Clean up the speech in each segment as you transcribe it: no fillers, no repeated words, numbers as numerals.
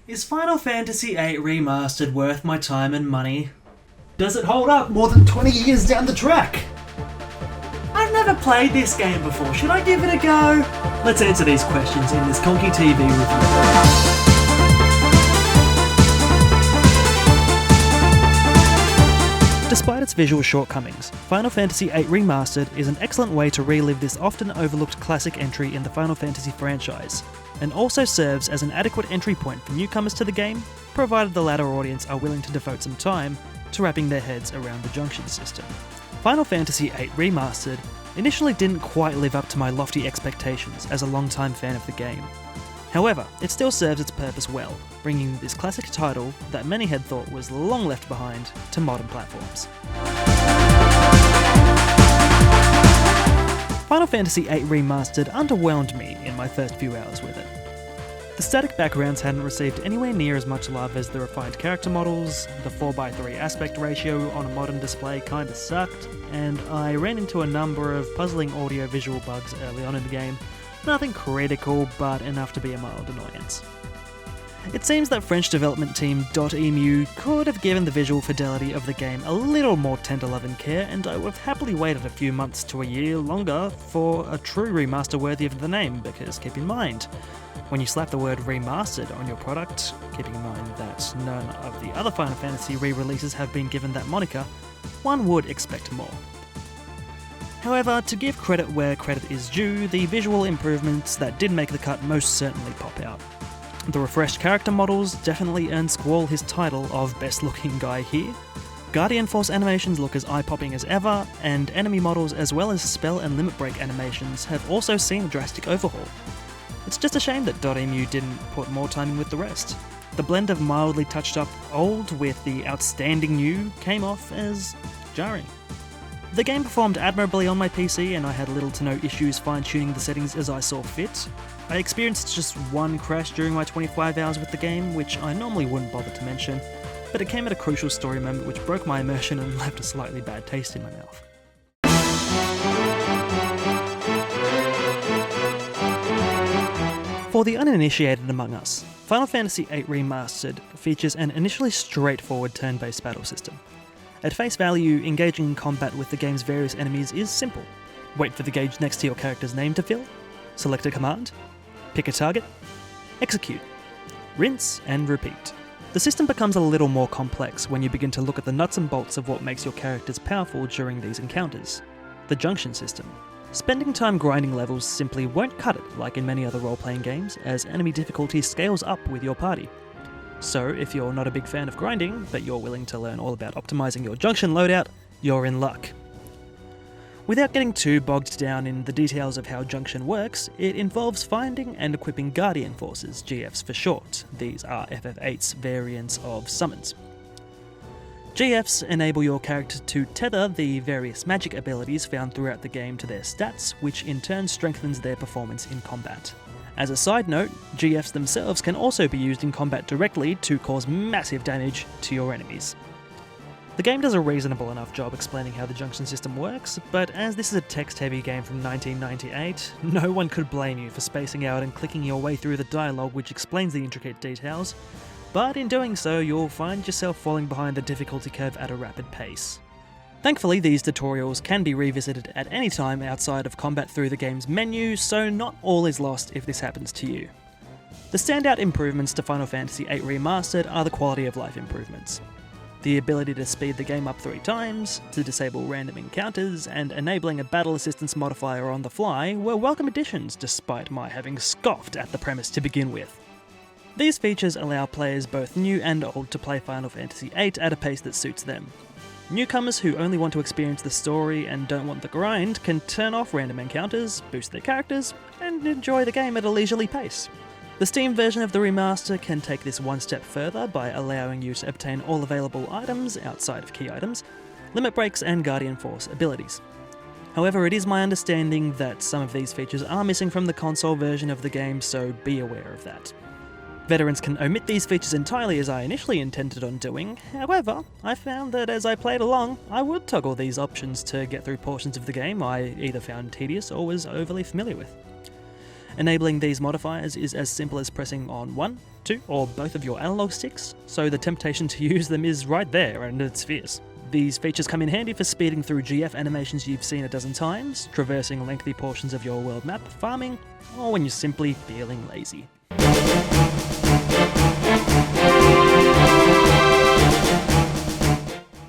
Is Final Fantasy VIII Remastered worth my time and money? Does it hold up more than 20 years down the track? I've never played this game before, should I give it a go? Let's answer these questions in this Conky TV review. Despite its visual shortcomings, Final Fantasy VIII Remastered is an excellent way to relive this often overlooked classic entry in the Final Fantasy franchise, and also serves as an adequate entry point for newcomers to the game, provided the latter audience are willing to devote some time to wrapping their heads around the junction system. Final Fantasy VIII Remastered initially didn't quite live up to my lofty expectations as a long-time fan of the game. However, it still serves its purpose well, bringing this classic title that many had thought was long left behind to modern platforms. Final Fantasy VIII Remastered underwhelmed me in my first few hours with it. The static backgrounds hadn't received anywhere near as much love as the refined character models, the 4:3 aspect ratio on a modern display kinda sucked, and I ran into a number of puzzling audio-visual bugs early on in the game. Nothing critical, but enough to be a mild annoyance. It seems that French development team .emu could have given the visual fidelity of the game a little more tender love and care, and I would have happily waited a few months to a year longer for a true remaster worthy of the name, because keep in mind, when you slap the word remastered on your product, keeping in mind that none of the other Final Fantasy re-releases have been given that moniker, one would expect more. However, to give credit where credit is due, the visual improvements that did make the cut most certainly pop out. The refreshed character models definitely earned Squall his title of best looking guy here. Guardian Force animations look as eye-popping as ever, and enemy models as well as spell and limit break animations have also seen a drastic overhaul. It's just a shame that .emu didn't put more time in with the rest. The blend of mildly touched up old with the outstanding new came off as jarring. The game performed admirably on my PC, and I had little to no issues fine-tuning the settings as I saw fit. I experienced just one crash during my 25 hours with the game, which I normally wouldn't bother to mention, but it came at a crucial story moment which broke my immersion and left a slightly bad taste in my mouth. For the uninitiated among us, Final Fantasy VIII Remastered features an initially straightforward turn-based battle system. At face value, engaging in combat with the game's various enemies is simple. Wait for the gauge next to your character's name to fill, select a command, pick a target, execute, rinse and repeat. The system becomes a little more complex when you begin to look at the nuts and bolts of what makes your characters powerful during these encounters. The junction system. Spending time grinding levels simply won't cut it like in many other role-playing games, as enemy difficulty scales up with your party. So, if you're not a big fan of grinding, but you're willing to learn all about optimizing your junction loadout, you're in luck. Without getting too bogged down in the details of how junction works, it involves finding and equipping Guardian Forces, GFs for short. These are FF8's variants of summons. GFs enable your character to tether the various magic abilities found throughout the game to their stats, which in turn strengthens their performance in combat. As a side note, GFs themselves can also be used in combat directly to cause massive damage to your enemies. The game does a reasonable enough job explaining how the junction system works, but as this is a text-heavy game from 1998, no one could blame you for spacing out and clicking your way through the dialogue which explains the intricate details, but in doing so you'll find yourself falling behind the difficulty curve at a rapid pace. Thankfully, these tutorials can be revisited at any time outside of combat through the game's menu, so not all is lost if this happens to you. The standout improvements to Final Fantasy VIII Remastered are the quality of life improvements. The ability to speed the game up 3 times, to disable random encounters, and enabling a battle assistance modifier on the fly were welcome additions despite my having scoffed at the premise to begin with. These features allow players both new and old to play Final Fantasy VIII at a pace that suits them. Newcomers who only want to experience the story and don't want the grind can turn off random encounters, boost their characters, and enjoy the game at a leisurely pace. The Steam version of the remaster can take this one step further by allowing you to obtain all available items outside of key items, limit breaks and Guardian Force abilities. However, it is my understanding that some of these features are missing from the console version of the game, so be aware of that. Veterans can omit these features entirely as I initially intended on doing, however, I found that as I played along, I would toggle these options to get through portions of the game I either found tedious or was overly familiar with. Enabling these modifiers is as simple as pressing on one, two, or both of your analog sticks, so the temptation to use them is right there and it's fierce. These features come in handy for speeding through GF animations you've seen a dozen times, traversing lengthy portions of your world map, farming, or when you're simply feeling lazy.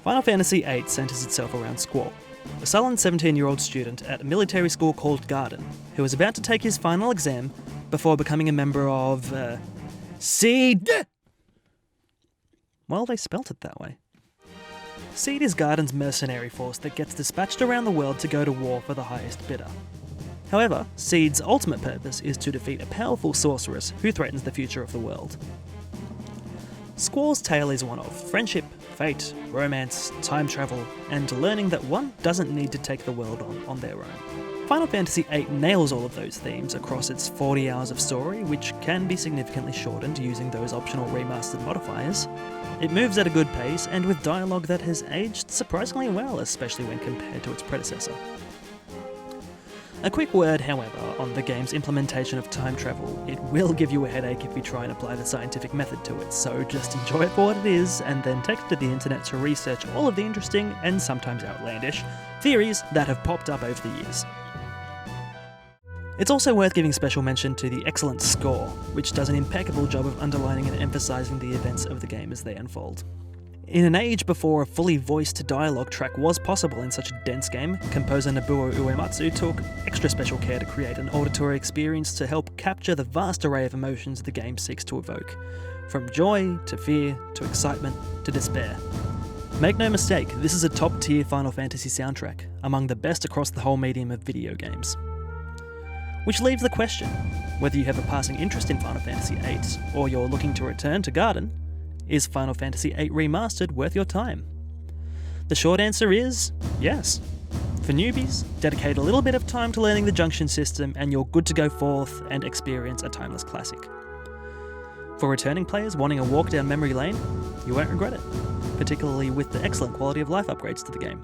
Final Fantasy VIII centres itself around Squall, a sullen 17-year-old student at a military school called Garden, who is about to take his final exam before becoming a member of, SEED! Well, they spelt it that way. SEED is Garden's mercenary force that gets dispatched around the world to go to war for the highest bidder. However, SEED's ultimate purpose is to defeat a powerful sorceress who threatens the future of the world. Squall's tale is one of friendship, fate, romance, time travel, and learning that one doesn't need to take the world on their own. Final Fantasy VIII nails all of those themes across its 40 hours of story, which can be significantly shortened using those optional remastered modifiers. It moves at a good pace and with dialogue that has aged surprisingly well, especially when compared to its predecessor. A quick word, however, on the game's implementation of time travel. It will give you a headache if you try and apply the scientific method to it, so just enjoy it for what it is, and then take it to the internet to research all of the interesting, and sometimes outlandish, theories that have popped up over the years. It's also worth giving special mention to the excellent score, which does an impeccable job of underlining and emphasising the events of the game as they unfold. In an age before a fully voiced dialogue track was possible in such a dense game, composer Nobuo Uematsu took extra special care to create an auditory experience to help capture the vast array of emotions the game seeks to evoke, from joy to fear to excitement to despair. Make no mistake, this is a top-tier Final Fantasy soundtrack, among the best across the whole medium of video games. Which leaves the question, whether you have a passing interest in Final Fantasy VIII, or you're looking to return to Garden, is Final Fantasy VIII Remastered worth your time? The short answer is yes. For newbies, dedicate a little bit of time to learning the junction system and you're good to go forth and experience a timeless classic. For returning players wanting a walk down memory lane, you won't regret it, particularly with the excellent quality of life upgrades to the game.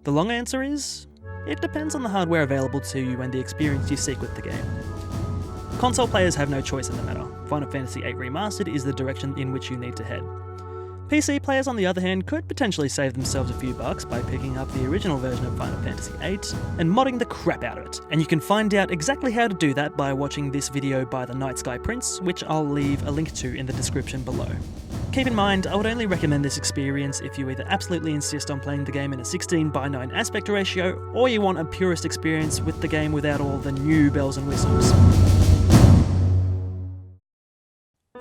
The long answer is, it depends on the hardware available to you and the experience you seek with the game. Console players have no choice in the matter. Final Fantasy VIII Remastered is the direction in which you need to head. PC players, on the other hand, could potentially save themselves a few bucks by picking up the original version of Final Fantasy VIII and modding the crap out of it. And you can find out exactly how to do that by watching this video by the Night Sky Prince, which I'll leave a link to in the description below. Keep in mind, I would only recommend this experience if you either absolutely insist on playing the game in a 16:9 aspect ratio, or you want a purist experience with the game without all the new bells and whistles.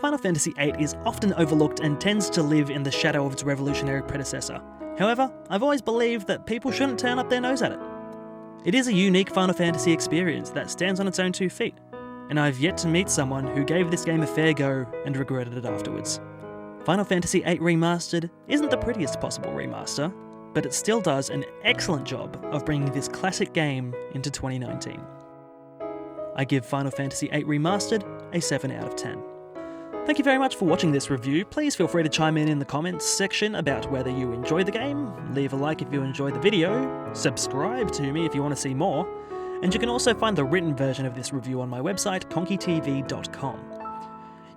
Final Fantasy VIII is often overlooked and tends to live in the shadow of its revolutionary predecessor. However, I've always believed that people shouldn't turn up their nose at it. It is a unique Final Fantasy experience that stands on its own 2 feet, and I've yet to meet someone who gave this game a fair go and regretted it afterwards. Final Fantasy VIII Remastered isn't the prettiest possible remaster, but it still does an excellent job of bringing this classic game into 2019. I give Final Fantasy VIII Remastered a 7 out of 10. Thank you very much for watching this review. Please feel free to chime in the comments section about whether you enjoyed the game, leave a like if you enjoyed the video, subscribe to me if you want to see more, and you can also find the written version of this review on my website, conkytv.com.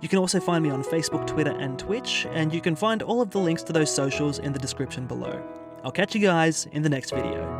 You can also find me on Facebook, Twitter, and Twitch, and you can find all of the links to those socials in the description below. I'll catch you guys in the next video.